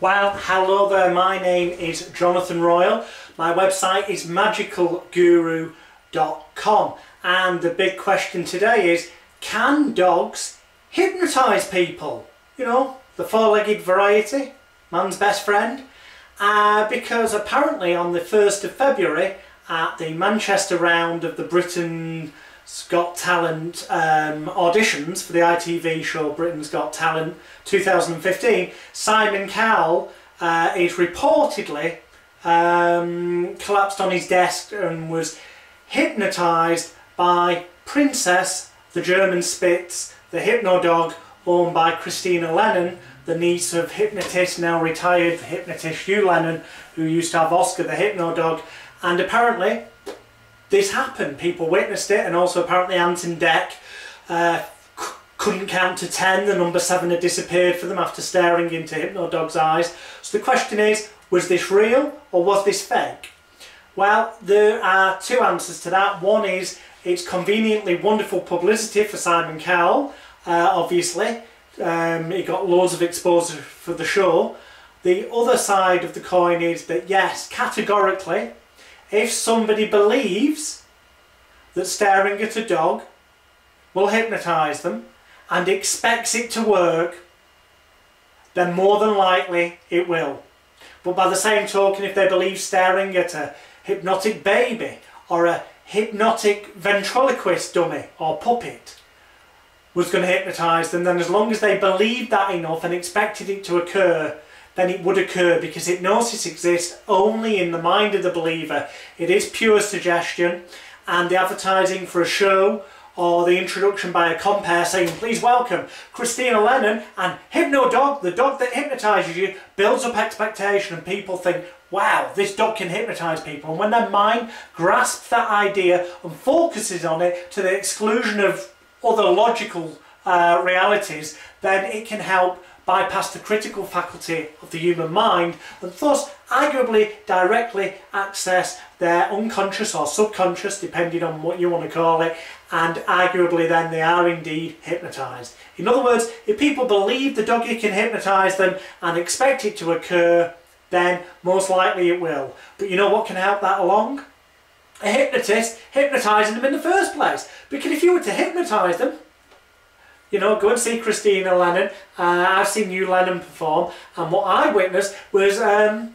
Well, hello there, my name is Jonathan Royal. My website is magicalguru.com, and the big question today is, can dogs hypnotise people? You know, the four-legged variety, man's best friend. Because apparently on the 1st of February at the Manchester round of the Britain's Got Talent auditions for the ITV show Britain's Got Talent 2015, Simon Cowell is reportedly collapsed on his desk and was hypnotised by Princess, the German Spitz, the Hypno-Dog, owned by Krystyna Lennon, the niece of hypnotist, now retired hypnotist Hugh Lennon, who used to have Oscar the Hypno-Dog. And apparently this happened, people witnessed it, and also apparently Ant Dec couldn't count to 10, the number 7 had disappeared for them after staring into Hypno-Dog's eyes. So the question is, was this real or was this fake? Well, there are two answers to that. One is, it's conveniently wonderful publicity for Simon Cowell, obviously. He got loads of exposure for the show. The other side of the coin is that yes, categorically, if somebody believes that staring at a dog will hypnotise them and expects it to work, then more than likely it will. But by the same token, if they believe staring at a hypnotic baby or a hypnotic ventriloquist dummy or puppet was going to hypnotise them, then as long as they believed that enough and expected it to occur, then it would occur, because hypnosis exists only in the mind of the believer. It is pure suggestion, and the advertising for a show or the introduction by a compere saying, please welcome Krystyna Lennon and Hypno-Dog, the dog that hypnotises you, builds up expectation, and people think, wow, this dog can hypnotise people. And when their mind grasps that idea and focuses on it to the exclusion of other logical realities, then it can help bypass the critical faculty of the human mind and thus arguably directly access their unconscious or subconscious, depending on what you want to call it, and arguably then they are indeed hypnotised. In other words, if people believe the doggy can hypnotise them and expect it to occur, then most likely it will. But you know what can help that along? A hypnotist hypnotising them in the first place. Because if you were to hypnotise them, you know, go and see Krystyna Lennon. I've seen Hugh Lennon perform, and what I witnessed was a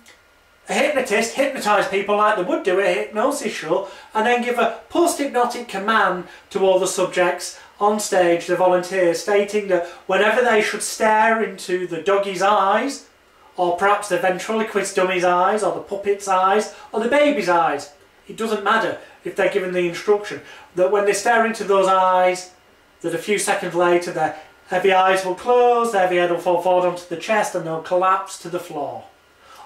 hypnotist hypnotise people like they would do at a hypnosis show, and then give a post-hypnotic command to all the subjects on stage, the volunteers, stating that whenever they should stare into the doggy's eyes, or perhaps the ventriloquist dummy's eyes, or the puppet's eyes, or the baby's eyes, it doesn't matter if they're given the instruction, that when they stare into those eyes, that a few seconds later their heavy eyes will close, their heavy head will fall forward onto the chest, and they'll collapse to the floor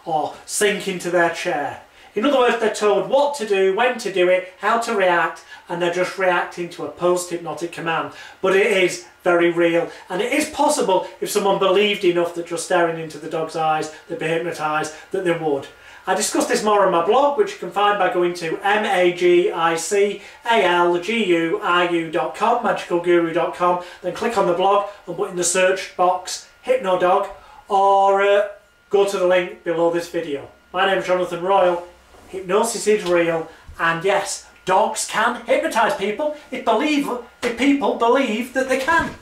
or sink into their chair. In other words, they're told what to do, when to do it, how to react, and they're just reacting to a post-hypnotic command. But it is very real, and it is possible, if someone believed enough that just staring into the dog's eyes they'd be hypnotised, that they would. I discuss this more on my blog, which you can find by going to magicalguru.com, magicalguru.com, then click on the blog and put in the search box Hypno-Dog, or go to the link below this video. My name is Jonathan Royal. Hypnosis is real, and yes, dogs can hypnotise people if people believe that they can.